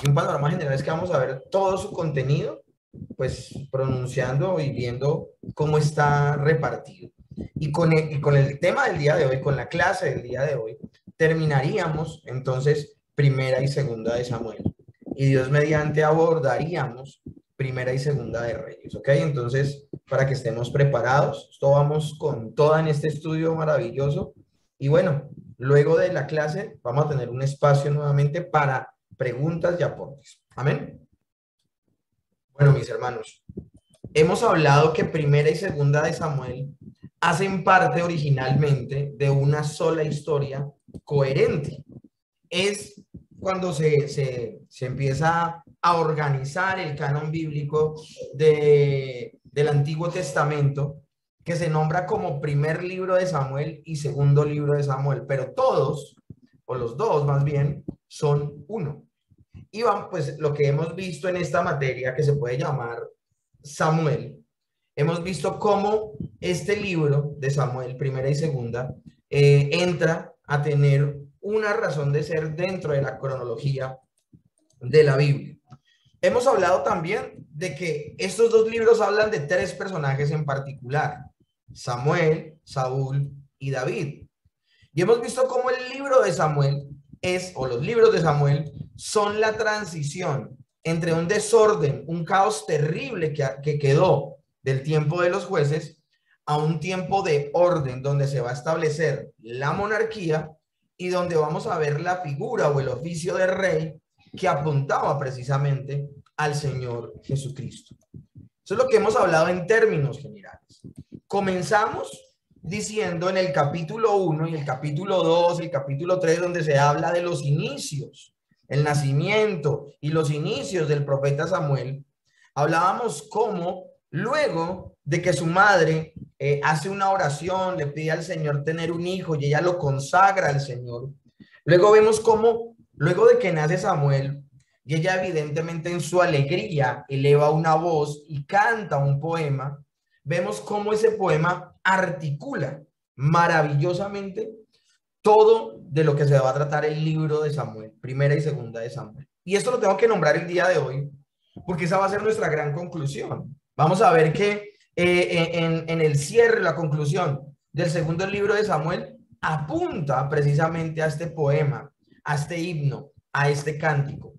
Y un panorama general es que vamos a ver todo su contenido, pues pronunciando y viendo cómo está repartido. Y con el tema del día de hoy, con la clase del día de hoy, terminaríamos entonces primera y segunda de Samuel. Y Dios mediante abordaríamos primera y segunda de Reyes, ¿ok? Entonces, para que estemos preparados, esto vamos con toda en este estudio maravilloso. Y bueno, luego de la clase vamos a tener un espacio nuevamente para preguntas y aportes. Amén. Bueno, mis hermanos, hemos hablado que primera y segunda de Samuel hacen parte originalmente de una sola historia coherente. Es cuando se empieza a organizar el canon bíblico del Antiguo Testamento, que se nombra como primer libro de Samuel y segundo libro de Samuel, pero todos, o los dos más bien, son uno. Y vamos, pues lo que hemos visto en esta materia que se puede llamar Samuel, hemos visto cómo este libro de Samuel, primera y segunda, entra a tener una razón de ser dentro de la cronología de la Biblia. Hemos hablado también de que estos dos libros hablan de tres personajes en particular: Samuel, Saúl y David. Y hemos visto cómo el libro de Samuel o los libros de Samuel son la transición entre un desorden, un caos terrible que quedó del tiempo de los jueces a un tiempo de orden donde se va a establecer la monarquía y donde vamos a ver la figura o el oficio de rey que apuntaba precisamente al Señor Jesucristo. Eso es lo que hemos hablado en términos generales. Comenzamos diciendo en el capítulo 1 y el capítulo 2, el capítulo 3, donde se habla de los inicios, el nacimiento y los inicios del profeta Samuel. Hablábamos cómo luego de que su madre hace una oración, le pide al Señor tener un hijo y ella lo consagra al Señor. Luego vemos cómo, luego de que nace Samuel, y ella evidentemente en su alegría eleva una voz y canta un poema, vemos cómo ese poema articula maravillosamente todo de lo que se va a tratar el libro de Samuel, primera y segunda de Samuel. Y esto lo tengo que nombrar el día de hoy, porque esa va a ser nuestra gran conclusión. Vamos a ver que en el cierre, la conclusión del segundo libro de Samuel apunta precisamente a este poema, a este himno, a este cántico.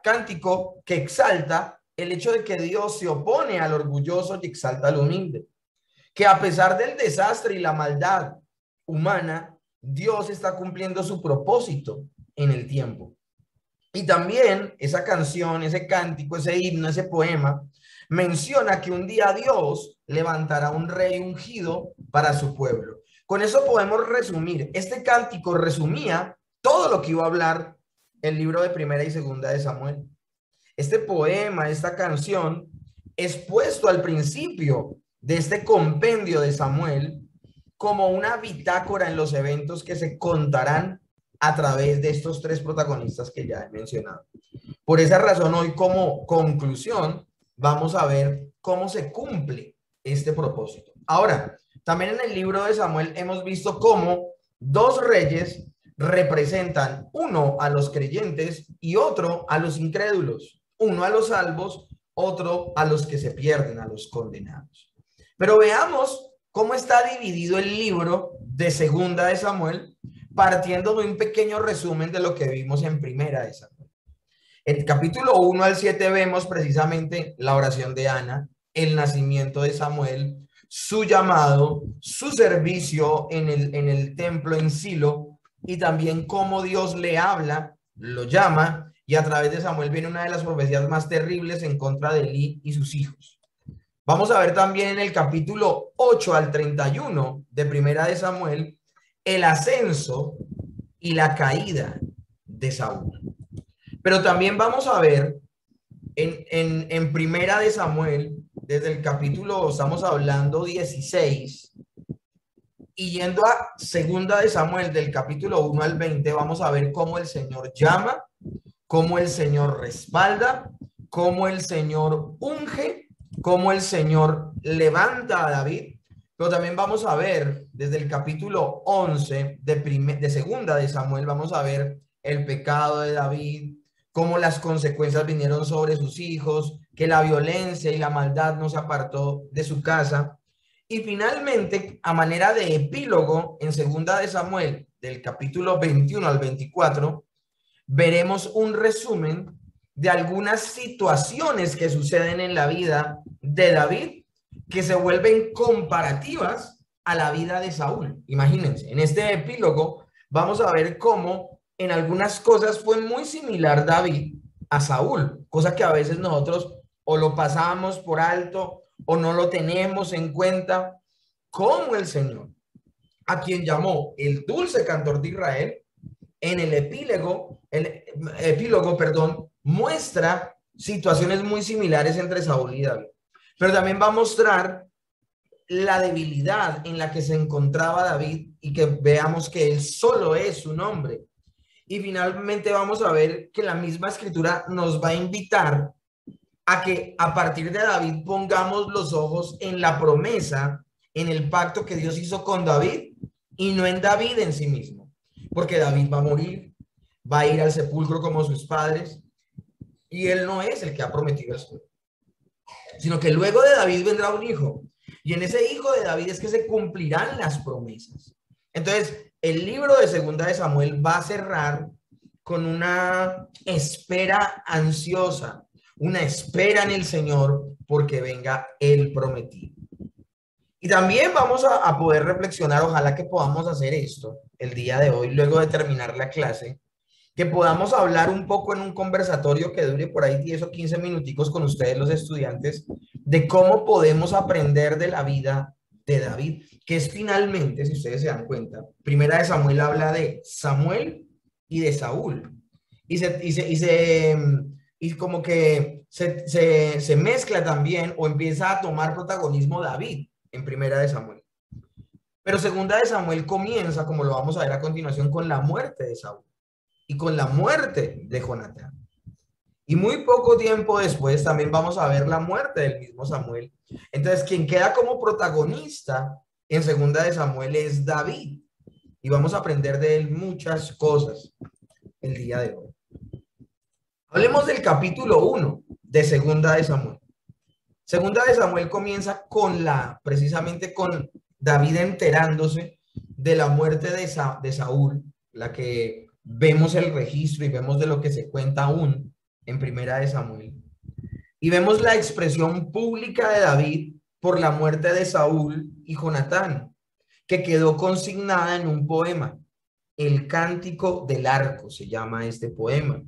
Cántico que exalta el hecho de que Dios se opone al orgulloso y exalta al humilde, que a pesar del desastre y la maldad humana, Dios está cumpliendo su propósito en el tiempo. Y también esa canción, ese cántico, ese himno, ese poema, menciona que un día Dios levantará un rey ungido para su pueblo. Con eso podemos resumir. Este cántico resumía todo lo que iba a hablar el libro de primera y segunda de Samuel. Este poema, esta canción, es puesto al principio de este compendio de Samuel como una bitácora en los eventos que se contarán a través de estos tres protagonistas que ya he mencionado. Por esa razón, hoy como conclusión, vamos a ver cómo se cumple este propósito. Ahora, también en el libro de Samuel hemos visto cómo dos reyes representan, uno a los creyentes y otro a los incrédulos, uno a los salvos, otro a los que se pierden, a los condenados. Pero veamos cómo está dividido el libro de segunda de Samuel, partiendo de un pequeño resumen de lo que vimos en primera de Samuel. El capítulo 1 al 7 vemos precisamente la oración de Ana, el nacimiento de Samuel, su llamado, su servicio en el templo en Silo, y también cómo Dios le habla, lo llama, y a través de Samuel viene una de las profecías más terribles en contra de Elí y sus hijos. Vamos a ver también en el capítulo 8 al 31 de primera de Samuel el ascenso y la caída de Saúl. Pero también vamos a ver en primera de Samuel, desde el capítulo, estamos hablando 16, y yendo a segunda de Samuel, del capítulo 1 al 20, vamos a ver cómo el Señor llama, cómo el Señor respalda, cómo el Señor unge, cómo el Señor levanta a David. Pero también vamos a ver desde el capítulo 11 de segunda de Samuel, vamos a ver el pecado de David, cómo las consecuencias vinieron sobre sus hijos, que la violencia y la maldad no se apartó de su casa. Y finalmente, a manera de epílogo, en Segunda de Samuel, del capítulo 21 al 24, veremos un resumen de algunas situaciones que suceden en la vida de David que se vuelven comparativas a la vida de Saúl. Imagínense, en este epílogo vamos a ver cómo en algunas cosas fue muy similar David a Saúl, cosa que a veces nosotros o lo pasamos por alto o no lo tenemos en cuenta, como el Señor, a quien llamó el dulce cantor de Israel, en el epílogo, perdón, muestra situaciones muy similares entre Saúl y David. Pero también va a mostrar la debilidad en la que se encontraba David y que veamos que él solo es un hombre. Y finalmente vamos a ver que la misma escritura nos va a invitar a que a partir de David pongamos los ojos en la promesa, en el pacto que Dios hizo con David y no en David en sí mismo. Porque David va a morir, va a ir al sepulcro como sus padres y él no es el que ha prometido esto, sino que luego de David vendrá un hijo y en ese hijo de David es que se cumplirán las promesas. Entonces, el libro de Segunda de Samuel va a cerrar con una espera ansiosa, una espera en el Señor porque venga el prometido. Y también vamos a poder reflexionar, ojalá que podamos hacer esto el día de hoy, luego de terminar la clase, que podamos hablar un poco en un conversatorio que dure por ahí 10 o 15 minuticos con ustedes los estudiantes, de cómo podemos aprender de la vida de David, que es finalmente, si ustedes se dan cuenta, Primera de Samuel habla de Samuel y de Saúl, y como que se mezcla también o empieza a tomar protagonismo David en Primera de Samuel. Pero Segunda de Samuel comienza, como lo vamos a ver a continuación, con la muerte de Saúl y con la muerte de Jonatán. Y muy poco tiempo después también vamos a ver la muerte del mismo Samuel. Entonces, quien queda como protagonista en Segunda de Samuel es David. Y vamos a aprender de él muchas cosas el día de hoy. Hablemos del capítulo 1 de Segunda de Samuel. Segunda de Samuel comienza precisamente con David enterándose de la muerte de Saúl, la que vemos el registro y vemos de lo que se cuenta aún en Primera de Samuel. Y vemos la expresión pública de David por la muerte de Saúl y Jonatán, que quedó consignada en un poema. El Cántico del Arco se llama este poema.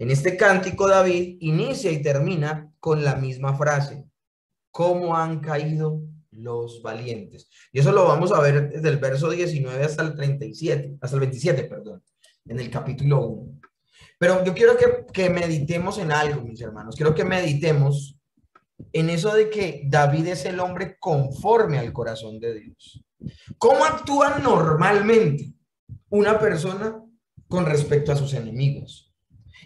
En este cántico David inicia y termina con la misma frase: ¿cómo han caído los valientes? Y eso lo vamos a ver desde el verso 19 hasta el 37, hasta el 27, perdón, en el capítulo 1. Pero yo quiero que meditemos en algo, mis hermanos. Quiero que meditemos en eso de que David es el hombre conforme al corazón de Dios. ¿Cómo actúa normalmente una persona con respecto a sus enemigos?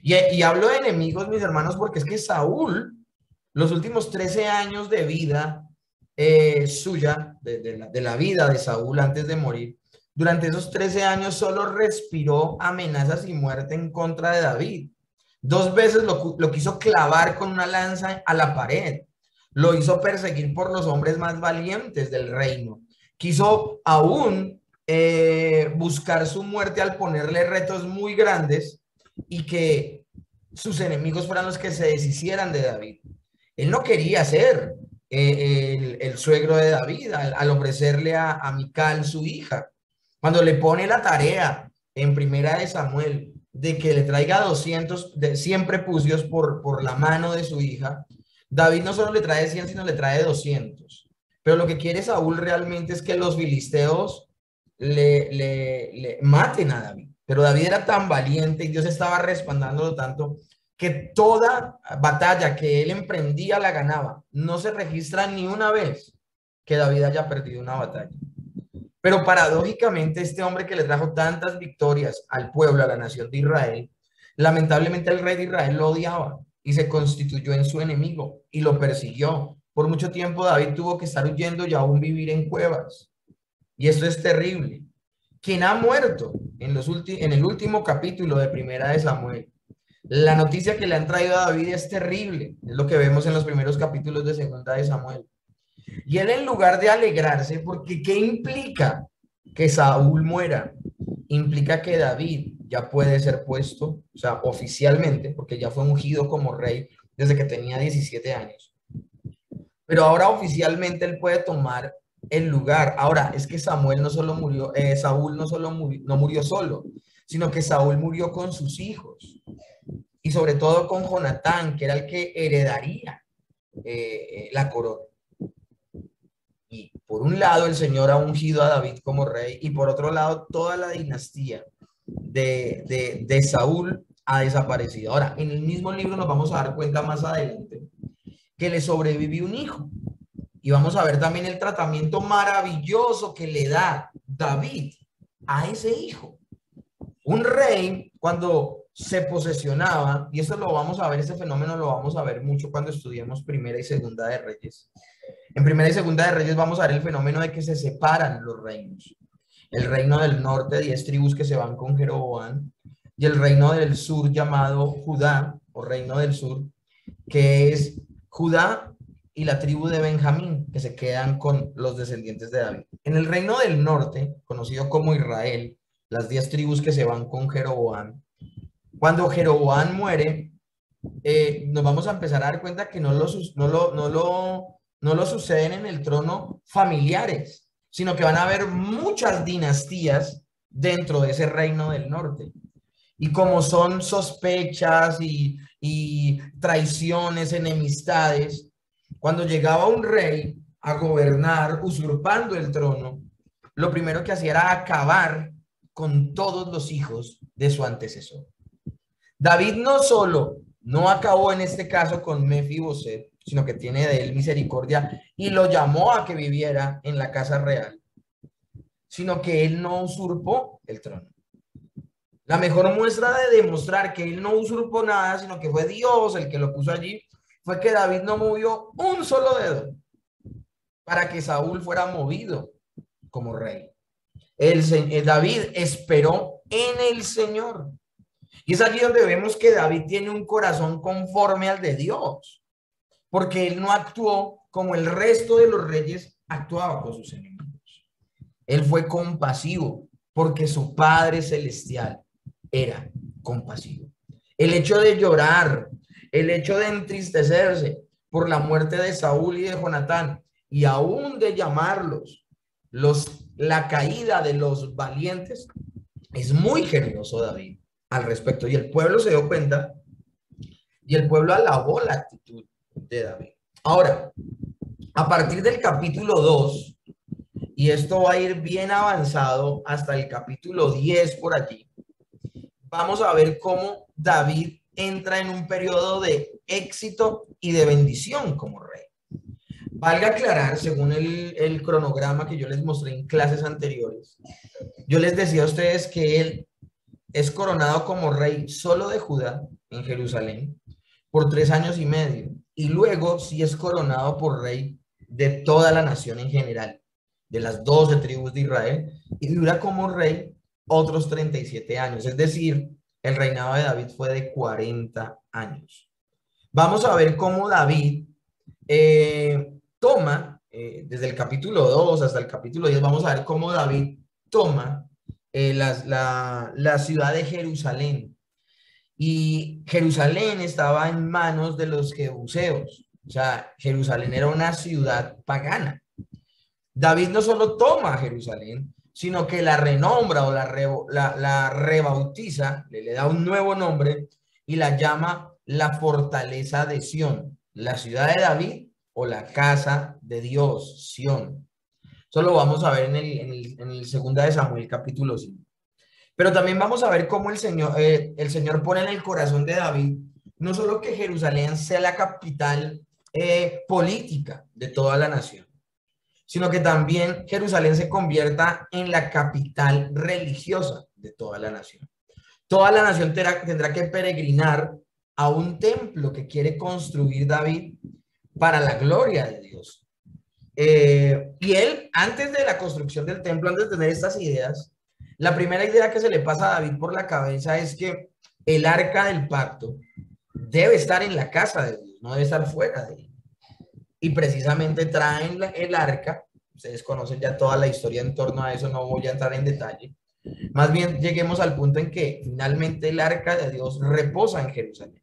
Y hablo de enemigos, mis hermanos, porque es que Saúl, los últimos 13 años de vida suya, de la vida de Saúl antes de morir, durante esos 13 años solo respiró amenazas y muerte en contra de David. 2 veces lo quiso clavar con una lanza a la pared. Lo hizo perseguir por los hombres más valientes del reino. Quiso aún buscar su muerte al ponerle retos muy grandes y que sus enemigos fueran los que se deshicieran de David. Él no quería ser el suegro de David al ofrecerle a Mical su hija. Cuando le pone la tarea en Primera de Samuel de que le traiga 100 prepucios por la mano de su hija, David no solo le trae 100, sino le trae 200. Pero lo que quiere Saúl realmente es que los filisteos le maten a David. Pero David era tan valiente y Dios estaba respaldándolo tanto que toda batalla que él emprendía la ganaba. No se registra ni una vez que David haya perdido una batalla. Pero paradójicamente este hombre que le trajo tantas victorias al pueblo, a la nación de Israel, lamentablemente el rey de Israel lo odiaba y se constituyó en su enemigo y lo persiguió. Por mucho tiempo David tuvo que estar huyendo y aún vivir en cuevas. Y esto es terrible. Quien ha muerto en el último capítulo de Primera de Samuel La noticia que le han traído a David es terrible, es lo que vemos en los primeros capítulos de Segunda de Samuel. Y él, en lugar de alegrarse, porque ¿qué implica que Saúl muera? Implica que David ya puede ser puesto, o sea, oficialmente, porque ya fue ungido como rey desde que tenía 17 años. Pero ahora oficialmente él puede tomar el lugar. Ahora, es que Samuel no solo murió, Saúl no solo murió, no murió solo, sino que Saúl murió con sus hijos y sobre todo con Jonatán, que era el que heredaría la corona. Y por un lado el Señor ha ungido a David como rey y por otro lado toda la dinastía de Saúl ha desaparecido. Ahora, en el mismo libro nos vamos a dar cuenta más adelante que le sobrevivió un hijo. Y vamos a ver también el tratamiento maravilloso que le da David a ese hijo. Un rey, cuando se posesionaba, y esto lo vamos a ver, este fenómeno lo vamos a ver mucho cuando estudiemos Primera y Segunda de Reyes. En Primera y Segunda de Reyes vamos a ver el fenómeno de que se separan los reinos. El reino del norte, 10 tribus que se van con Jeroboam, y el reino del sur llamado Judá, o reino del sur, que es Judá y la tribu de Benjamín, que se quedan con los descendientes de David. En el reino del norte, conocido como Israel, las 10 tribus que se van con Jeroboam, cuando Jeroboam muere, nos vamos a empezar a dar cuenta que no lo suceden en el trono familiares, sino que van a haber muchas dinastías dentro de ese reino del norte. Y como son sospechas y traiciones, enemistades, cuando llegaba un rey a gobernar usurpando el trono, lo primero que hacía era acabar con todos los hijos de su antecesor. David no solo no acabó en este caso con Mefiboset, sino que tiene de él misericordia y lo llamó a que viviera en la casa real, sino que él no usurpó el trono. La mejor muestra de demostrar que él no usurpó nada, sino que fue Dios el que lo puso allí, fue que David no movió un solo dedo para que Saúl fuera movido como rey. David esperó en el Señor. Y es allí donde vemos que David tiene un corazón conforme al de Dios, porque él no actuó como el resto de los reyes actuaba con sus enemigos. Él fue compasivo porque su Padre Celestial era compasivo. El hecho de llorar, el hecho de entristecerse por la muerte de Saúl y de Jonatán, y aún de llamarlos la caída de los valientes, es muy generoso David al respecto. Y el pueblo se dio cuenta y el pueblo alabó la actitud de David. Ahora, a partir del capítulo 2, y esto va a ir bien avanzado hasta el capítulo 10 por allí, vamos a ver cómo David entra en un periodo de éxito y de bendición como rey. Valga aclarar, según el cronograma que yo les mostré en clases anteriores, yo les decía a ustedes que él es coronado como rey solo de Judá en Jerusalén por 3 años y medio, y luego sí es coronado por rey de toda la nación en general, de las 12 tribus de Israel, y dura como rey otros 37 años, es decir, el reinado de David fue de 40 años. Vamos a ver cómo David toma, desde el capítulo 2 hasta el capítulo 10, vamos a ver cómo David toma la ciudad de Jerusalén. Y Jerusalén estaba en manos de los jebuseos. O sea, Jerusalén era una ciudad pagana. David no solo toma Jerusalén, sino que la renombra o la rebautiza, le da un nuevo nombre y la llama la fortaleza de Sión, la ciudad de David o la casa de Dios, Sión. Eso lo vamos a ver en el Segunda de Samuel, capítulo 5. Pero también vamos a ver cómo el Señor pone en el corazón de David no solo que Jerusalén sea la capital política de toda la nación, sino que también Jerusalén se convierta en la capital religiosa de toda la nación. Toda la nación tendrá que peregrinar a un templo que quiere construir David para la gloria de Dios. Y él, antes de la construcción del templo, antes de tener estas ideas, la primera idea que se le pasa a David por la cabeza es que el arca del pacto debe estar en la casa de Dios, no debe estar fuera de él. Y precisamente traen el arca, ustedes conocen ya toda la historia en torno a eso, no voy a entrar en detalle. Más bien lleguemos al punto en que finalmente el arca de Dios reposa en Jerusalén.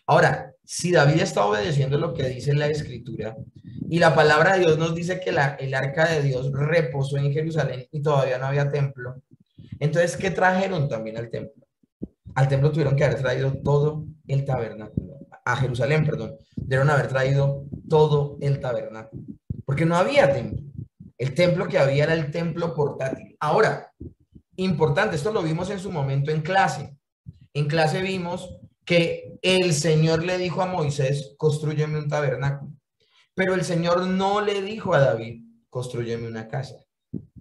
Ahora, si David está obedeciendo lo que dice la escritura y la palabra de Dios nos dice que el arca de Dios reposó en Jerusalén y todavía no había templo, entonces, ¿qué trajeron también al templo? Al templo tuvieron que haber traído todo el tabernáculo. A Jerusalén, perdón. Debieron haber traído todo el tabernáculo. Porque no había templo. El templo que había era el templo portátil. Ahora, importante, esto lo vimos en su momento en clase. En clase vimos que el Señor le dijo a Moisés, construyeme un tabernáculo. Pero el Señor no le dijo a David, construyeme una casa.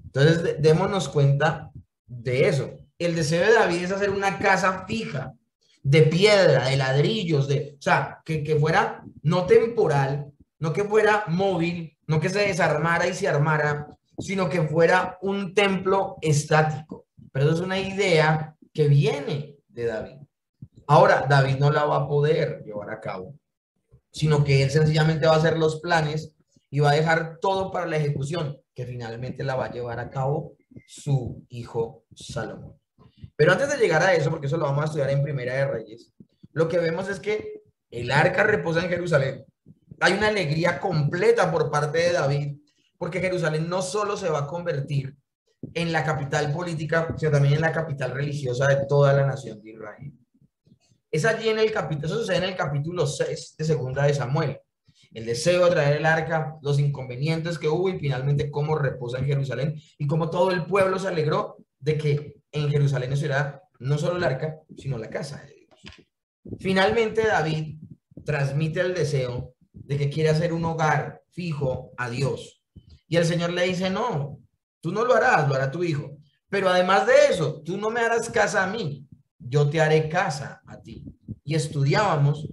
Entonces, démonos cuenta de eso. El deseo de David es hacer una casa fija, de piedra, de ladrillos, o sea, que fuera no temporal, no que fuera móvil, no que se desarmara y se armara, sino que fuera un templo estático. Pero eso es una idea que viene de David. Ahora, David no la va a poder llevar a cabo, sino que él sencillamente va a hacer los planes y va a dejar todo para la ejecución, que finalmente la va a llevar a cabo su hijo Salomón. Pero antes de llegar a eso, porque eso lo vamos a estudiar en Primera de Reyes, lo que vemos es que el arca reposa en Jerusalén. Hay una alegría completa por parte de David, porque Jerusalén no solo se va a convertir en la capital política, sino también en la capital religiosa de toda la nación de Israel. Es allí en el capítulo, eso sucede en el capítulo 6 de Segunda de Samuel. El deseo de traer el arca, los inconvenientes que hubo y finalmente cómo reposa en Jerusalén y cómo todo el pueblo se alegró de que en Jerusalén estuviera no solo el arca, sino la casa de Dios. Finalmente David transmite el deseo de que quiere hacer un hogar fijo a Dios. Y el Señor le dice, no, tú no lo harás, lo hará tu hijo. Pero además de eso, tú no me harás casa a mí, yo te haré casa a ti. Y estudiábamos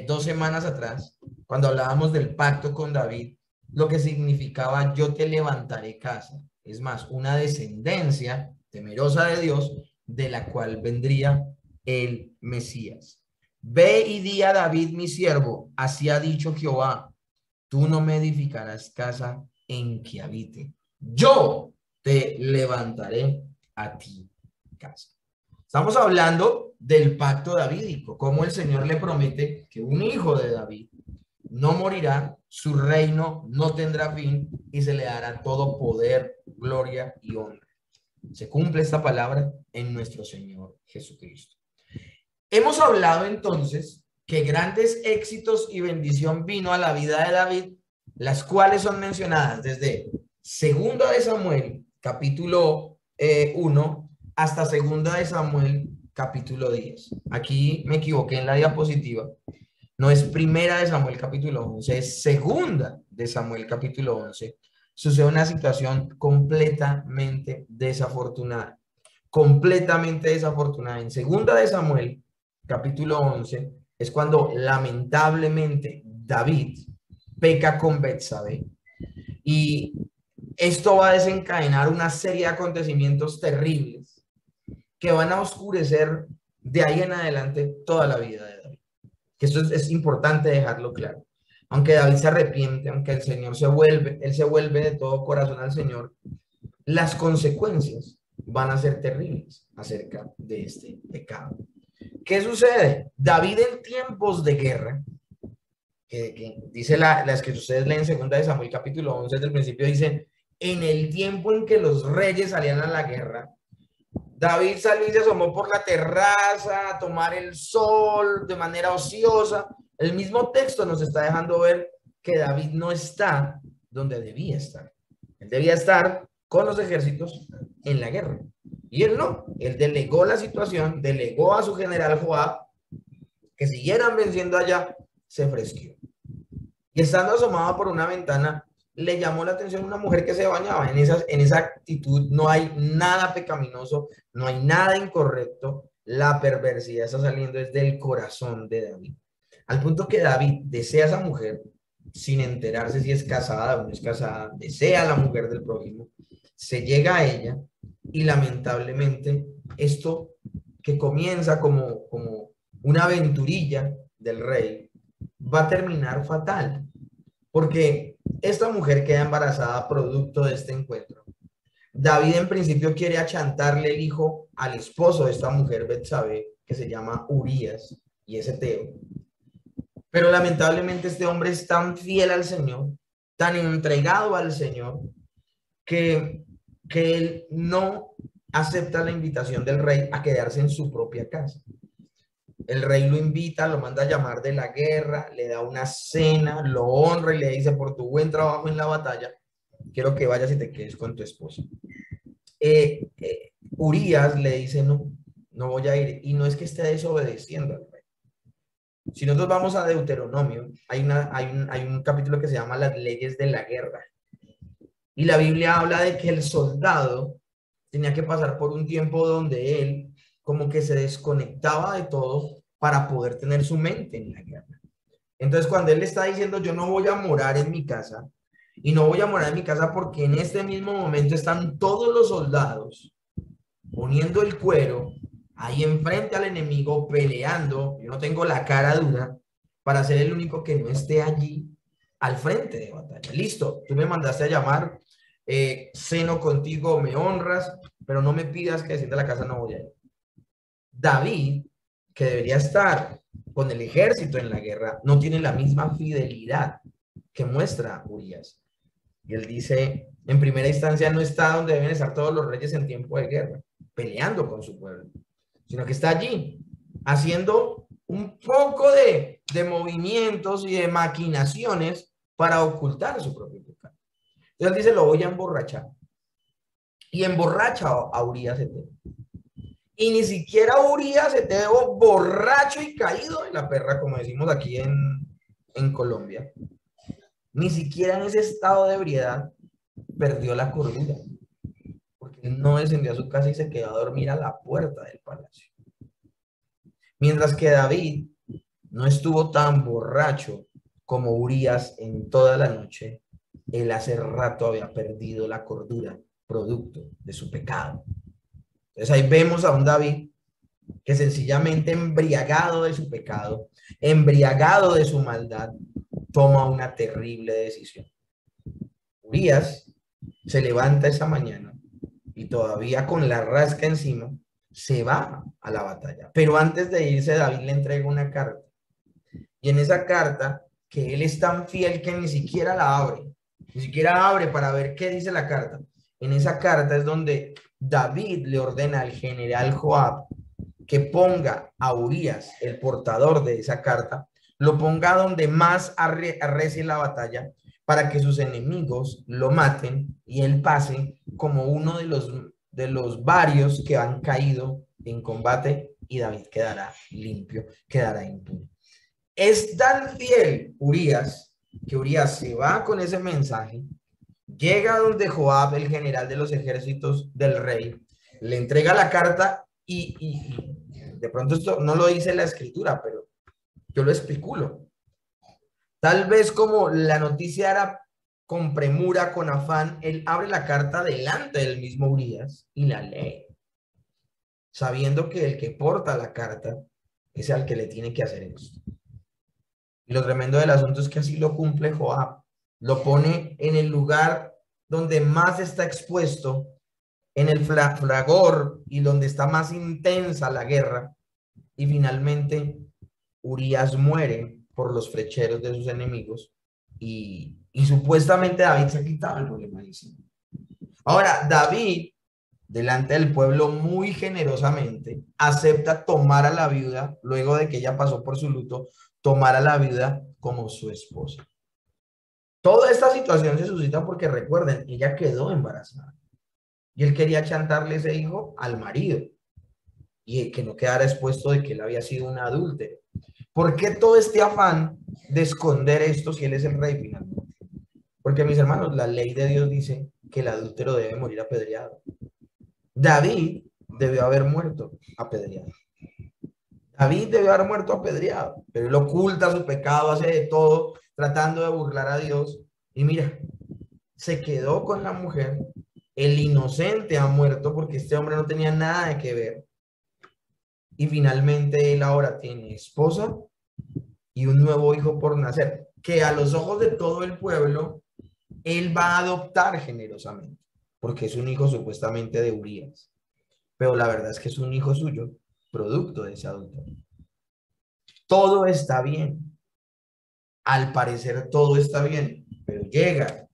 2 semanas atrás, cuando hablábamos del pacto con David, lo que significaba yo te levantaré casa. Es más, una descendencia temerosa de Dios, de la cual vendría el Mesías. Ve y di a David mi siervo, así ha dicho Jehová, tú no me edificarás casa en que habite. Yo te levantaré a ti casa. Estamos hablando del pacto davídico, cómo el Señor le promete que un hijo de David no morirá, su reino no tendrá fin y se le dará todo poder, gloria y honra. Se cumple esta palabra en nuestro Señor Jesucristo. Hemos hablado entonces que grandes éxitos y bendición vino a la vida de David, las cuales son mencionadas desde Segunda de Samuel, capítulo 1, hasta Segunda de Samuel, capítulo 10. Aquí me equivoqué en la diapositiva. No es Primera de Samuel, capítulo 11, es Segunda de Samuel, capítulo 11. Sucede una situación completamente desafortunada. Completamente desafortunada. En Segunda de Samuel, capítulo 11, es cuando lamentablemente David peca con Betsabé. Y esto va a desencadenar una serie de acontecimientos terribles que van a oscurecer de ahí en adelante toda la vida de David. Que esto es importante dejarlo claro. Aunque David se arrepiente, aunque el Señor él se vuelve de todo corazón al Señor, las consecuencias van a ser terribles acerca de este pecado. ¿Qué sucede? David en tiempos de guerra, que dice la escritura, ustedes leen Segunda de Samuel capítulo 11, desde el principio dice, en el tiempo en que los reyes salían a la guerra, David salió y se asomó por la terraza a tomar el sol de manera ociosa. El mismo texto nos está dejando ver que David no está donde debía estar. Él debía estar con los ejércitos en la guerra. Y él no. Él delegó la situación, delegó a su general Joab que siguieran venciendo allá, se fresqueó. Y estando asomado por una ventana, le llamó la atención una mujer que se bañaba. En esa actitud no hay nada pecaminoso, no hay nada incorrecto. La perversidad está saliendo desde el corazón de David. Al punto que David desea a esa mujer, sin enterarse si es casada o no es casada, desea a la mujer del prójimo, se llega a ella y lamentablemente esto que comienza como una aventurilla del rey, va a terminar fatal, porque esta mujer queda embarazada producto de este encuentro. David en principio quiere achantarle el hijo al esposo de esta mujer, Betsabé, que se llama Urías, y es eteo. Pero lamentablemente este hombre es tan fiel al Señor, tan entregado al Señor, que, que él no acepta la invitación del rey a quedarse en su propia casa. El rey lo invita, lo manda a llamar de la guerra, le da una cena, lo honra y le dice, por tu buen trabajo en la batalla, quiero que vayas y te quedes con tu esposa. Urías le dice, no, no voy a ir. Y no es que esté desobedeciendo al rey. Si nosotros vamos a Deuteronomio, hay un capítulo que se llama Las leyes de la guerra. Y la Biblia habla de que el soldado tenía que pasar por un tiempo donde él como que se desconectaba de todo para poder tener su mente en la guerra. Entonces, cuando él está diciendo, yo no voy a morar en mi casa, y no voy a morar en mi casa porque en este mismo momento están todos los soldados poniendo el cuero ahí enfrente al enemigo, peleando, yo no tengo la cara dura para ser el único que no esté allí al frente de batalla. Listo, tú me mandaste a llamar, ceno contigo, me honras, pero no me pidas que descienda a la casa, no voy a ir. David, que debería estar con el ejército en la guerra, no tiene la misma fidelidad que muestra Urías. Y él dice, en primera instancia no está donde deben estar todos los reyes en tiempo de guerra, peleando con su pueblo, sino que está allí, haciendo un poco de movimientos y de maquinaciones para ocultar su propio pecado. Entonces él dice, lo voy a emborrachar. Y emborracha a Urías eteo. Y ni siquiera Urías eteo, borracho y caído en la perra, como decimos aquí en Colombia, ni siquiera en ese estado de ebriedad perdió la cordura, porque no descendió a su casa y se quedó a dormir a la puerta del palacio. Mientras que David no estuvo tan borracho como Urías en toda la noche, él hace rato había perdido la cordura, producto de su pecado. Entonces ahí vemos a un David que sencillamente embriagado de su pecado, embriagado de su maldad, toma una terrible decisión. Urías se levanta esa mañana y todavía con la rasca encima, se va a la batalla. Pero antes de irse, David le entrega una carta. Y en esa carta, que él es tan fiel que ni siquiera la abre, ni siquiera abre para ver qué dice la carta. En esa carta es donde David le ordena al general Joab que ponga a Urías, el portador de esa carta, lo ponga donde más arrecie la batalla, para que sus enemigos lo maten y él pase como uno de los varios que han caído en combate, y David quedará limpio, quedará impune. Es tan fiel Urías que Urías se va con ese mensaje, llega donde Joab, el general de los ejércitos del rey, le entrega la carta y de pronto esto no lo dice la escritura, pero yo lo especulo. Tal vez como la noticia era con premura, con afán, él abre la carta delante del mismo Urías y la lee, sabiendo que el que porta la carta es al que le tiene que hacer esto. Y lo tremendo del asunto es que así lo cumple Joab. Lo pone en el lugar donde más está expuesto, en el fragor y donde está más intensa la guerra. Y finalmente Urías muere por los flecheros de sus enemigos y supuestamente David se ha quitado el problema de encima. Ahora, David, delante del pueblo, muy generosamente acepta tomar a la viuda, luego de que ella pasó por su luto, tomar a la viuda como su esposa. Toda esta situación se suscita porque, recuerden, ella quedó embarazada y él quería chantarle ese hijo al marido y que no quedara expuesto de que él había sido un adúltero. ¿Por qué todo este afán de esconder esto si él es el rey finalmente? Porque, mis hermanos, la ley de Dios dice que el adúltero debe morir apedreado. David debió haber muerto apedreado. David debió haber muerto apedreado, pero él oculta su pecado, hace de todo, tratando de burlar a Dios. Y mira, se quedó con la mujer, el inocente ha muerto porque este hombre no tenía nada de que ver. y finalmente él ahora tiene esposa y un nuevo hijo por nacer, que a los ojos de todo el pueblo, él va a adoptar generosamente, porque es un hijo supuestamente de Urías, pero la verdad es que es un hijo suyo, producto de ese adulterio. Todo está bien, al parecer todo está bien, pero llega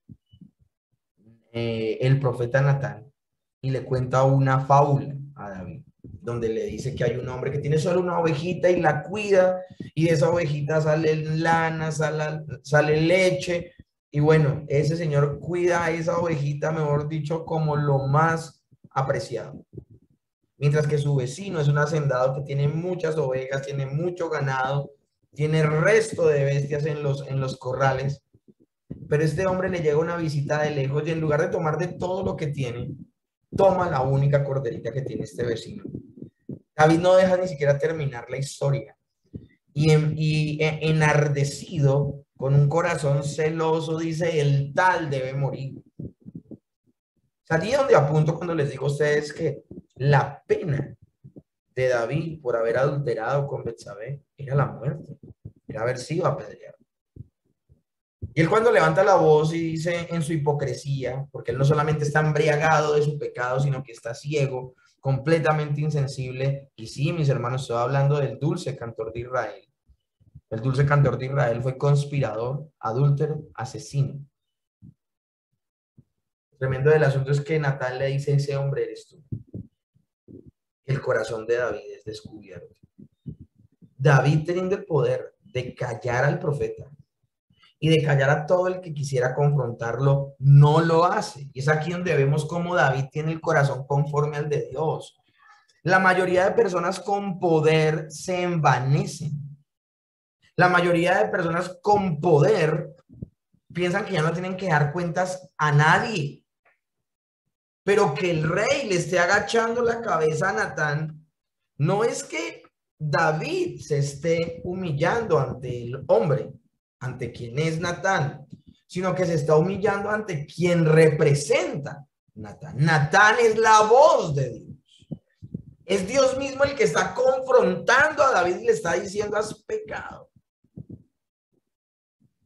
el profeta Natán y le cuenta una fábula a David, donde le dice que hay un hombre que tiene solo una ovejita y la cuida, y de esa ovejita sale lana, sale leche, y bueno, ese señor cuida a esa ovejita, mejor dicho, como lo más apreciado. Mientras que su vecino es un hacendado que tiene muchas ovejas, tiene mucho ganado, tiene resto de bestias en los corrales, pero este hombre le llega una visita de lejos y en lugar de tomar de todo lo que tiene, toma la única corderita que tiene este vecino. David no deja ni siquiera terminar la historia y enardecido, con un corazón celoso, dice, el tal debe morir. Salí donde apunto cuando les digo a ustedes que la pena de David por haber adulterado con Betsabé era la muerte, era haber sido apedreado. Y él cuando levanta la voz y dice en su hipocresía, porque él no solamente está embriagado de su pecado, sino que está ciego, completamente insensible. Y sí, mis hermanos, estoy hablando del dulce cantor de Israel. El dulce cantor de Israel fue conspirador, adúltero, asesino. Tremendo del asunto es que Natán le dice, ese hombre eres tú. El corazón de David es descubierto. David, teniendo el poder de callar al profeta y de callar a todo el que quisiera confrontarlo, no lo hace. Y es aquí donde vemos cómo David tiene el corazón conforme al de Dios. La mayoría de personas con poder se envanecen. La mayoría de personas con poder piensan que ya no tienen que dar cuentas a nadie. Pero que el rey le esté agachando la cabeza a Natán, no es que David se esté humillando ante el hombre, ante quien es Natán, sino que se está humillando ante quien representa Natán. Natán es la voz de Dios. Es Dios mismo el que está confrontando a David y le está diciendo, has pecado.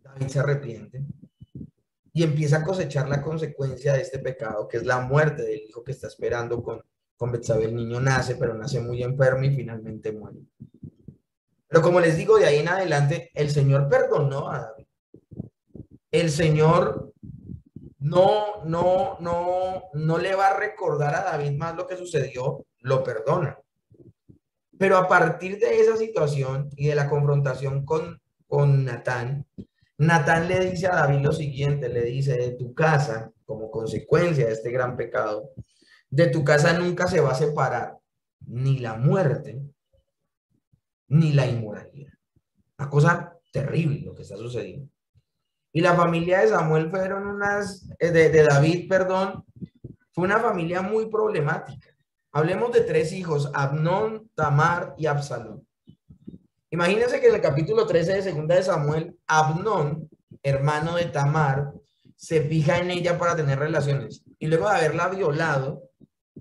David se arrepiente y empieza a cosechar la consecuencia de este pecado, que es la muerte del hijo que está esperando con Betsabé. El niño nace, pero nace muy enfermo y finalmente muere. Pero como les digo, de ahí en adelante, el Señor perdonó a David. El Señor no le va a recordar a David más lo que sucedió, lo perdona. Pero a partir de esa situación y de la confrontación con Natán, Natán le dice a David lo siguiente, le dice, de tu casa, como consecuencia de este gran pecado, de tu casa nunca se va a separar ni la muerte ni la inmoralidad. Una cosa terrible lo que está sucediendo. Y la familia de Samuel fueron de David, perdón, fue una familia muy problemática. Hablemos de tres hijos, Amnón, Tamar y Absalón. Imagínense que en el capítulo 13 de Segunda de Samuel, Amnón, hermano de Tamar, se fija en ella para tener relaciones y luego de haberla violado,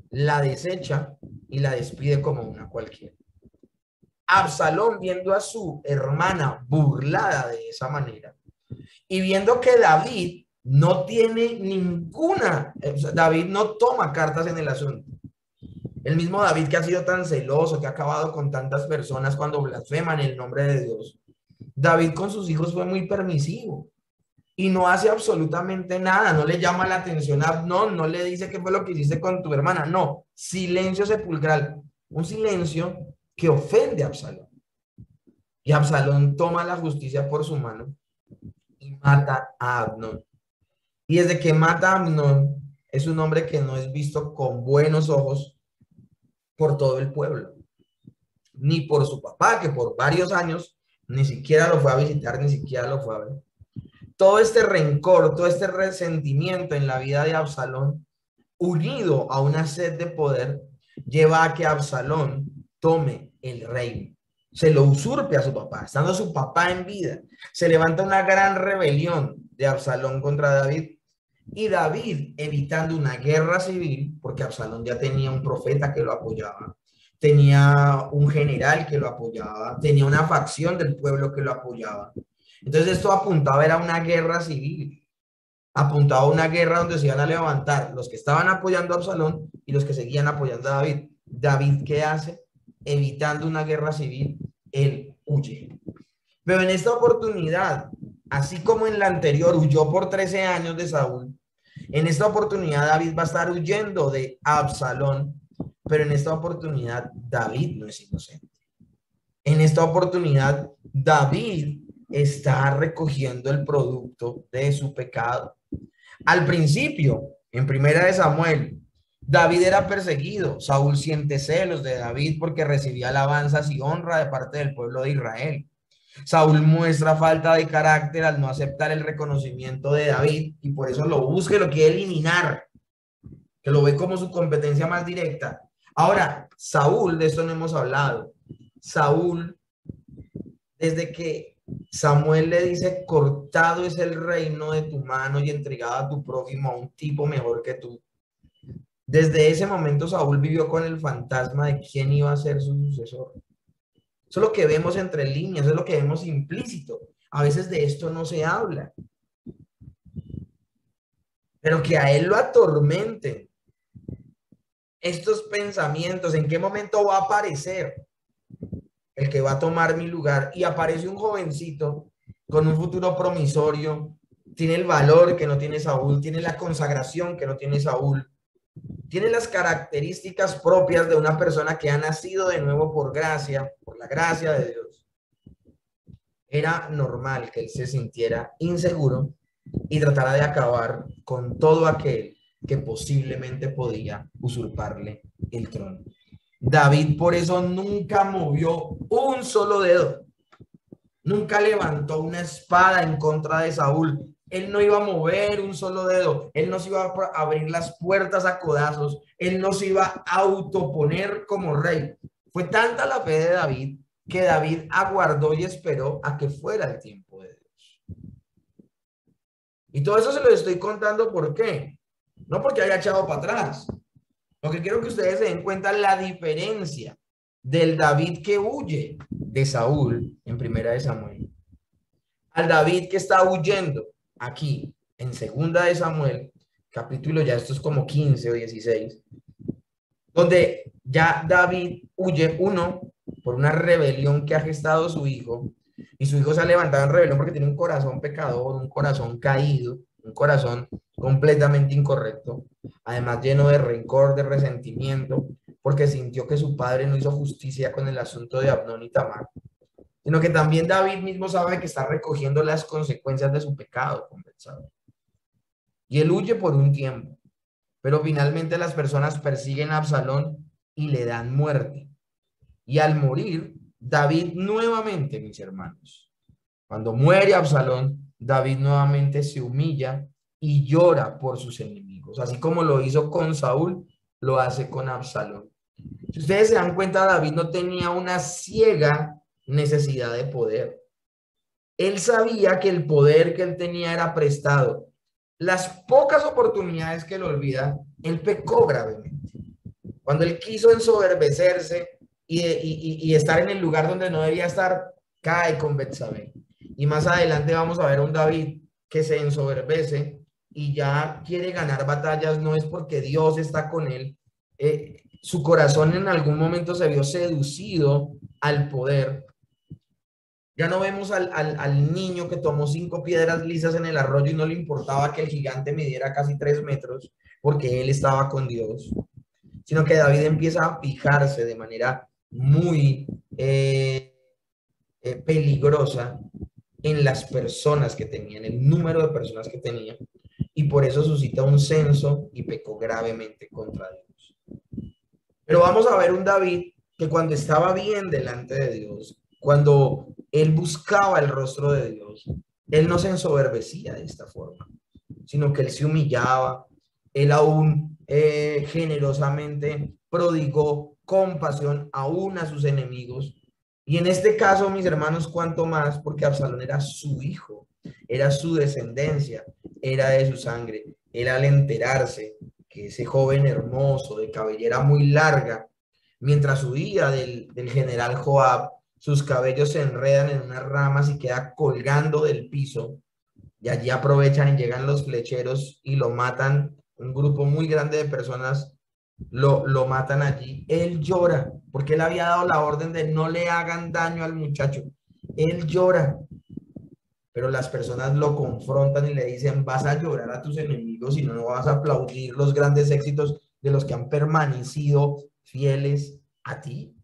la desecha y la despide como una cualquiera. Absalón, viendo a su hermana burlada de esa manera y viendo que David no tiene David no toma cartas en el asunto. El mismo David, que ha sido tan celoso, que ha acabado con tantas personas cuando blasfeman el nombre de Dios. David con sus hijos fue muy permisivo y no hace absolutamente nada, no le llama la atención a Abnón, no le dice qué fue lo que hiciste con tu hermana, no, silencio sepulcral, un silencio que ofende a Absalón. Y Absalón toma la justicia por su mano y mata a Amnón. Y desde que mata a Amnón, es un hombre que no es visto con buenos ojos por todo el pueblo, ni por su papá, que por varios años ni siquiera lo fue a visitar, ni siquiera lo fue a ver. Todo este rencor, todo este resentimiento en la vida de Absalón, unido a una sed de poder, lleva a que Absalón tome el reino, se lo usurpe a su papá, estando su papá en vida. Se levanta una gran rebelión de Absalón contra David, y David, evitando una guerra civil, porque Absalón ya tenía un profeta que lo apoyaba, tenía un general que lo apoyaba, tenía una facción del pueblo que lo apoyaba. Entonces esto apuntaba era una guerra civil, apuntaba a una guerra donde se iban a levantar los que estaban apoyando a Absalón y los que seguían apoyando a David. David, ¿qué hace? Evitando una guerra civil, él huye. Pero en esta oportunidad, así como en la anterior huyó por 13 años de Saúl, en esta oportunidad David va a estar huyendo de Absalón, pero en esta oportunidad David no es inocente. En esta oportunidad David está recogiendo el producto de su pecado. Al principio, en Primera de Samuel, David era perseguido. Saúl siente celos de David porque recibía alabanzas y honra de parte del pueblo de Israel. Saúl muestra falta de carácter al no aceptar el reconocimiento de David y por eso lo busca y lo quiere eliminar, que lo ve como su competencia más directa. Ahora, Saúl, de esto no hemos hablado. Saúl, desde que Samuel le dice, cortado es el reino de tu mano y entregado a tu prójimo, a un tipo mejor que tú. Desde ese momento Saúl vivió con el fantasma de quién iba a ser su sucesor. Eso es lo que vemos entre líneas, eso es lo que vemos implícito. A veces de esto no se habla. Pero que a él lo atormenten estos pensamientos, ¿en qué momento va a aparecer el que va a tomar mi lugar? Y aparece un jovencito con un futuro promisorio, tiene el valor que no tiene Saúl, tiene la consagración que no tiene Saúl, tiene las características propias de una persona que ha nacido de nuevo por gracia, por la gracia de Dios. Era normal que él se sintiera inseguro y tratara de acabar con todo aquel que posiblemente podía usurparle el trono. David por eso nunca movió un solo dedo, nunca levantó una espada en contra de Saúl. Él no iba a mover un solo dedo, él no se iba a abrir las puertas a codazos, él no se iba a autoponer como rey. Fue tanta la fe de David que David aguardó y esperó a que fuera el tiempo de Dios. Y todo eso se lo estoy contando, ¿por qué? No porque haya echado para atrás. Lo que quiero que ustedes se den cuenta la diferencia del David que huye de Saúl en Primera de Samuel al David que está huyendo aquí en Segunda de Samuel, capítulo ya esto es como 15 o 16, donde ya David huye, uno, por una rebelión que ha gestado su hijo, y su hijo se ha levantado en rebelión porque tiene un corazón pecador, un corazón caído, un corazón completamente incorrecto, además lleno de rencor, de resentimiento, porque sintió que su padre no hizo justicia con el asunto de Abnón y Tamar, sino que también David mismo sabe que está recogiendo las consecuencias de su pecado compensado. Y él huye por un tiempo, pero finalmente las personas persiguen a Absalón y le dan muerte. Y al morir, David nuevamente, mis hermanos, cuando muere Absalón, David nuevamente se humilla y llora por sus enemigos. Así como lo hizo con Saúl, lo hace con Absalón. Si ustedes se dan cuenta, David no tenía una ciega necesidad de poder. Él sabía que el poder que él tenía era prestado. Las pocas oportunidades que él olvida, él pecó gravemente. Cuando él quiso ensoberbecerse y estar en el lugar donde no debía estar, cae con Betsabé. Y más adelante vamos a ver a un David que se ensoberbece y ya quiere ganar batallas, no es porque Dios está con él. Su corazón en algún momento se vio seducido al poder. Ya no vemos al niño que tomó 5 piedras lisas en el arroyo y no le importaba que el gigante midiera casi 3 metros porque él estaba con Dios, sino que David empieza a fijarse de manera muy peligrosa en las personas que tenía, en el número de personas que tenía, y por eso suscita un censo y pecó gravemente contra Dios. Pero vamos a ver un David que cuando estaba bien delante de Dios, cuando él buscaba el rostro de Dios, él no se ensoberbecía de esta forma, sino que él se humillaba, él aún generosamente prodigó compasión aún a sus enemigos. Y en este caso, mis hermanos, cuanto más, porque Absalón era su hijo, era su descendencia, era de su sangre. Él al enterarse que ese joven hermoso, de cabellera muy larga, mientras huía del general Joab, sus cabellos se enredan en unas ramas y queda colgando del piso. Y allí aprovechan y llegan los flecheros y lo matan. Un grupo muy grande de personas lo matan allí. Él llora porque él había dado la orden de no le hagan daño al muchacho. Él llora, pero las personas lo confrontan y le dicen, vas a llorar a tus enemigos y no vas a aplaudir los grandes éxitos de los que han permanecido fieles a ti.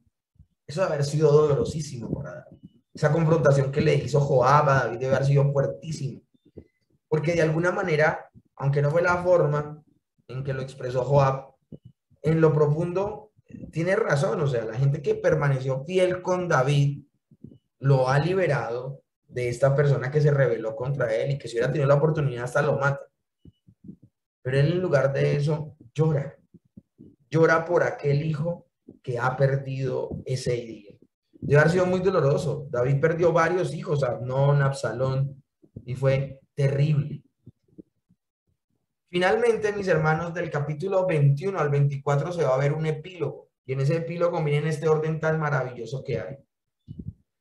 Eso debe haber sido dolorosísimo para David. Esa confrontación que le hizo Joab a David debe haber sido fuertísimo, porque de alguna manera, aunque no fue la forma en que lo expresó Joab, en lo profundo tiene razón. O sea, la gente que permaneció fiel con David lo ha liberado de esta persona que se rebeló contra él y que si hubiera tenido la oportunidad hasta lo mata. Pero él en lugar de eso llora. Llora por aquel hijo que ha perdido ese día. Debe haber sido muy doloroso. David perdió varios hijos, Amnón, Absalón, y fue terrible. Finalmente, mis hermanos, del capítulo 21 al 24 se va a ver un epílogo. Y en ese epílogo miren este orden tan maravilloso que hay.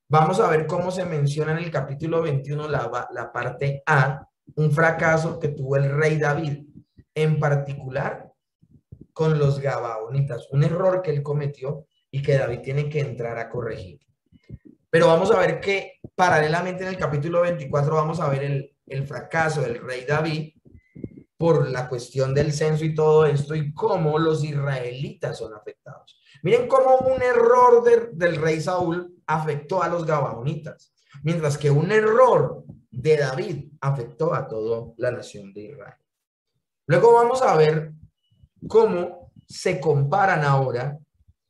Vamos a ver cómo se menciona en el capítulo 21, la parte A, un fracaso que tuvo el rey David, en particular con los gabaonitas, un error que él cometió y que David tiene que entrar a corregir. Pero vamos a ver que paralelamente en el capítulo 24 vamos a ver el fracaso del rey David por la cuestión del censo y todo esto y cómo los israelitas son afectados. Miren cómo un error del rey Saúl afectó a los gabaonitas, mientras que un error de David afectó a toda la nación de Israel. Luego vamos a ver cómo se comparan ahora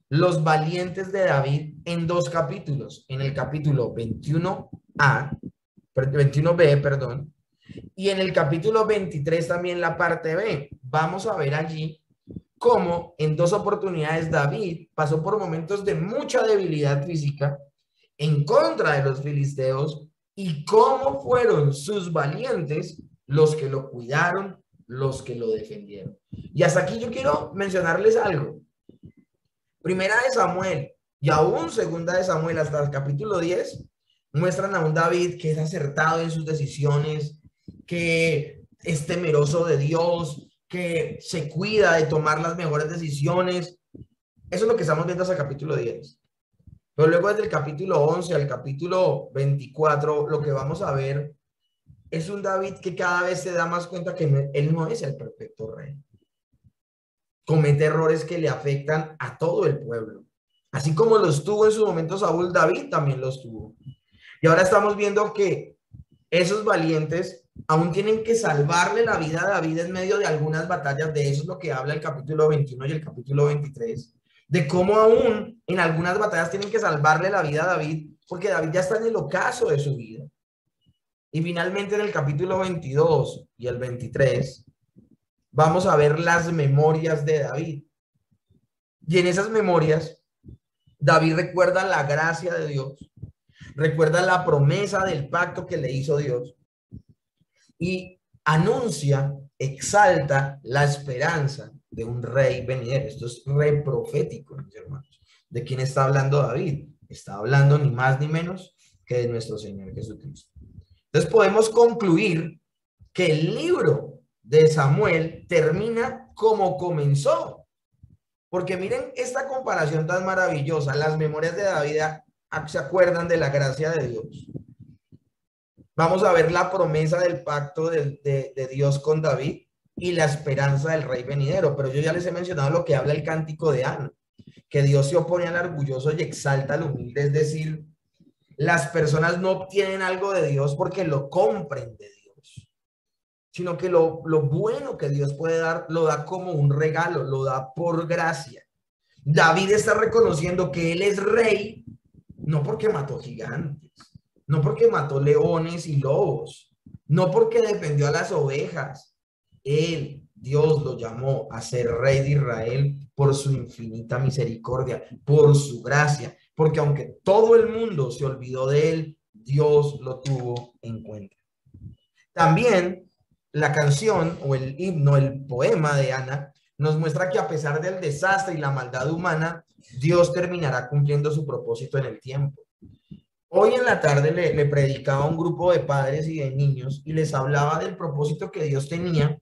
los valientes de David en dos capítulos, en el capítulo 21b, perdón, y en el capítulo 23 también la parte B. Vamos a ver allí cómo en dos oportunidades David pasó por momentos de mucha debilidad física en contra de los filisteos y cómo fueron sus valientes los que lo cuidaron, los que lo defendieron. Y hasta aquí yo quiero mencionarles algo. Primera de Samuel y aún segunda de Samuel hasta el capítulo 10 muestran a un David que es acertado en sus decisiones, que es temeroso de Dios, que se cuida de tomar las mejores decisiones. Eso es lo que estamos viendo hasta el capítulo 10. Pero luego desde el capítulo 11 al capítulo 24 lo que vamos a ver es un David que cada vez se da más cuenta que él no es el perfecto rey. Comete errores que le afectan a todo el pueblo. Así como los tuvo en su momento Saúl, David también los tuvo. Y ahora estamos viendo que esos valientes aún tienen que salvarle la vida a David en medio de algunas batallas. De eso es lo que habla el capítulo 21 y el capítulo 23. De cómo aún en algunas batallas tienen que salvarle la vida a David, porque David ya está en el ocaso de su vida. Y finalmente en el capítulo 22 y el 23 vamos a ver las memorias de David. Y en esas memorias, David recuerda la gracia de Dios, recuerda la promesa del pacto que le hizo Dios y anuncia, exalta la esperanza de un rey venidero. Esto es re profético, mis hermanos. ¿De quién está hablando David? Está hablando ni más ni menos que de nuestro Señor Jesucristo. Entonces podemos concluir que el libro de Samuel termina como comenzó. Porque miren esta comparación tan maravillosa. Las memorias de David se acuerdan de la gracia de Dios. Vamos a ver la promesa del pacto de Dios con David y la esperanza del rey venidero. Pero yo ya les he mencionado lo que habla el cántico de Ana, que Dios se opone al orgulloso y exalta al humilde. Es decir, las personas no obtienen algo de Dios porque lo compren de Dios, sino que lo bueno que Dios puede dar, lo da como un regalo, lo da por gracia. David está reconociendo que él es rey, no porque mató gigantes, no porque mató leones y lobos, no porque defendió a las ovejas. Él, Dios, lo llamó a ser rey de Israel por su infinita misericordia, por su gracia, porque aunque todo el mundo se olvidó de él, Dios lo tuvo en cuenta. También la canción o el himno, el poema de Ana, nos muestra que a pesar del desastre y la maldad humana, Dios terminará cumpliendo su propósito en el tiempo. Hoy en la tarde le predicaba a un grupo de padres y de niños y les hablaba del propósito que Dios tenía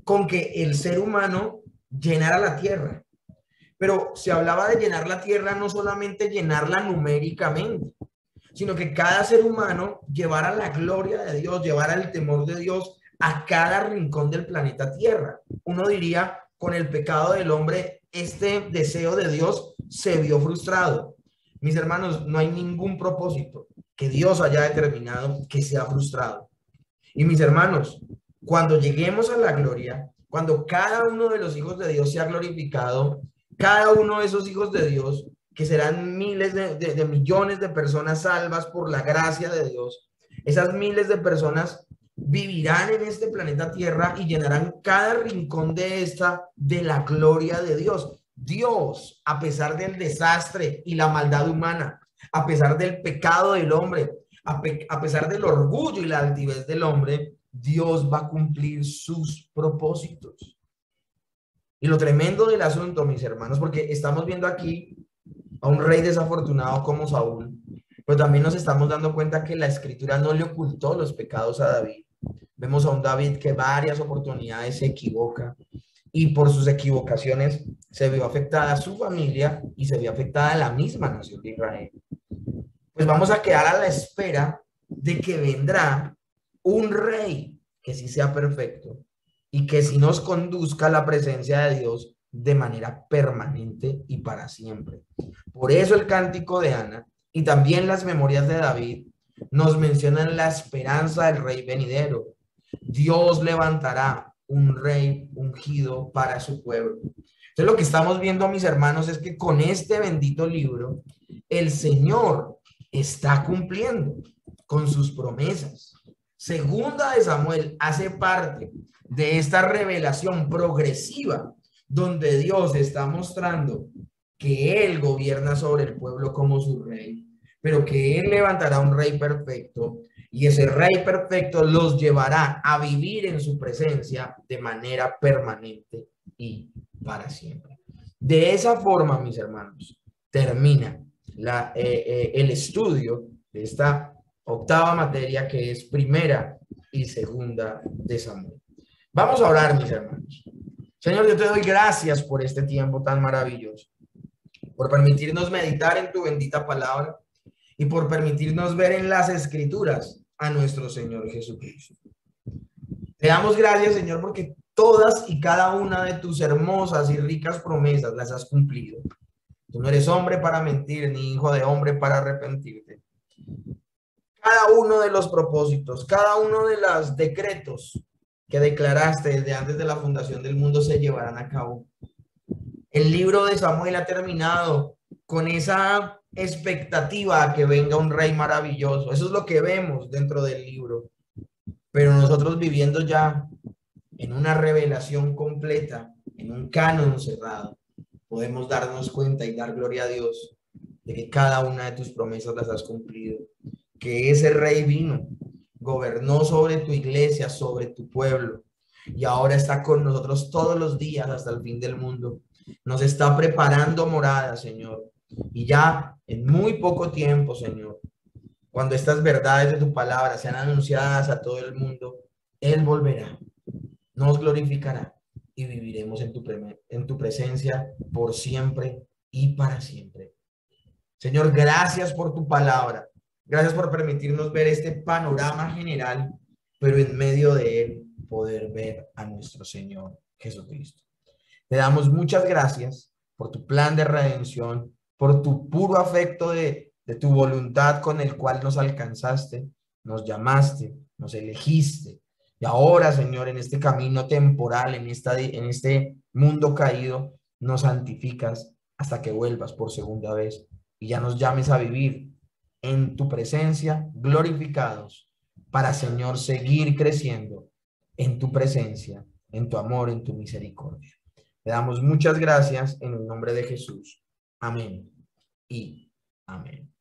con que el ser humano llenara la tierra. Pero se hablaba de llenar la tierra, no solamente llenarla numéricamente, sino que cada ser humano llevara la gloria de Dios, llevara el temor de Dios a cada rincón del planeta Tierra. Uno diría, con el pecado del hombre, este deseo de Dios se vio frustrado. Mis hermanos, no hay ningún propósito que Dios haya determinado que sea frustrado. Y mis hermanos, cuando lleguemos a la gloria, cuando cada uno de los hijos de Dios sea glorificado, cada uno de esos hijos de Dios, que serán miles de millones de personas salvas por la gracia de Dios, esas miles de personas vivirán en este planeta Tierra y llenarán cada rincón de esta de la gloria de Dios. Dios, a pesar del desastre y la maldad humana, a pesar del pecado del hombre, a pesar del orgullo y la altivez del hombre, Dios va a cumplir sus propósitos. Y lo tremendo del asunto, mis hermanos, porque estamos viendo aquí a un rey desafortunado como Saúl, pero también nos estamos dando cuenta que la escritura no le ocultó los pecados a David. Vemos a un David que varias oportunidades se equivoca y por sus equivocaciones se vio afectada a su familia y se vio afectada a la misma nación de Israel. Pues vamos a quedar a la espera de que vendrá un rey que sí sea perfecto y que sí nos conduzca a la presencia de Dios de manera permanente y para siempre. Por eso el cántico de Ana y también las memorias de David nos mencionan la esperanza del rey venidero. Dios levantará un rey ungido para su pueblo. Entonces lo que estamos viendo, mis hermanos, es que con este bendito libro, el Señor está cumpliendo con sus promesas. Segunda de Samuel hace parte de esta revelación progresiva donde Dios está mostrando que Él gobierna sobre el pueblo como su rey, pero que Él levantará un rey perfecto y ese rey perfecto los llevará a vivir en su presencia de manera permanente y para siempre. De esa forma, mis hermanos, termina el estudio de esta octava materia que es primera y segunda de Samuel. Vamos a orar, mis hermanos. Señor, yo te doy gracias por este tiempo tan maravilloso, por permitirnos meditar en tu bendita palabra y por permitirnos ver en las escrituras a nuestro Señor Jesucristo. Te damos gracias, Señor, porque todas y cada una de tus hermosas y ricas promesas las has cumplido. Tú no eres hombre para mentir, ni hijo de hombre para arrepentirte. Cada uno de los propósitos, cada uno de los decretos que declaraste desde antes de la fundación del mundo se llevarán a cabo. El libro de Samuel ha terminado con esa expectativa a que venga un rey maravilloso. Eso es lo que vemos dentro del libro. Pero nosotros viviendo ya en una revelación completa, en un canon cerrado, podemos darnos cuenta y dar gloria a Dios de que cada una de tus promesas las has cumplido, que ese rey vino, gobernó sobre tu iglesia, sobre tu pueblo, y ahora está con nosotros todos los días hasta el fin del mundo. Nos está preparando morada, Señor, y ya en muy poco tiempo, Señor, cuando estas verdades de tu palabra sean anunciadas a todo el mundo, Él volverá, nos glorificará y viviremos en tu presencia por siempre y para siempre. Señor, gracias por tu palabra. Gracias por permitirnos ver este panorama general, pero en medio de él poder ver a nuestro Señor Jesucristo. Te damos muchas gracias por tu plan de redención, por tu puro afecto de tu voluntad con el cual nos alcanzaste, nos llamaste, nos elegiste. Y ahora, Señor, en este camino temporal, en este mundo caído, nos santificas hasta que vuelvas por segunda vez y ya nos llames a vivir en tu presencia, glorificados, para, Señor, seguir creciendo en tu presencia, en tu amor, en tu misericordia. Te damos muchas gracias en el nombre de Jesús. Amén y amén.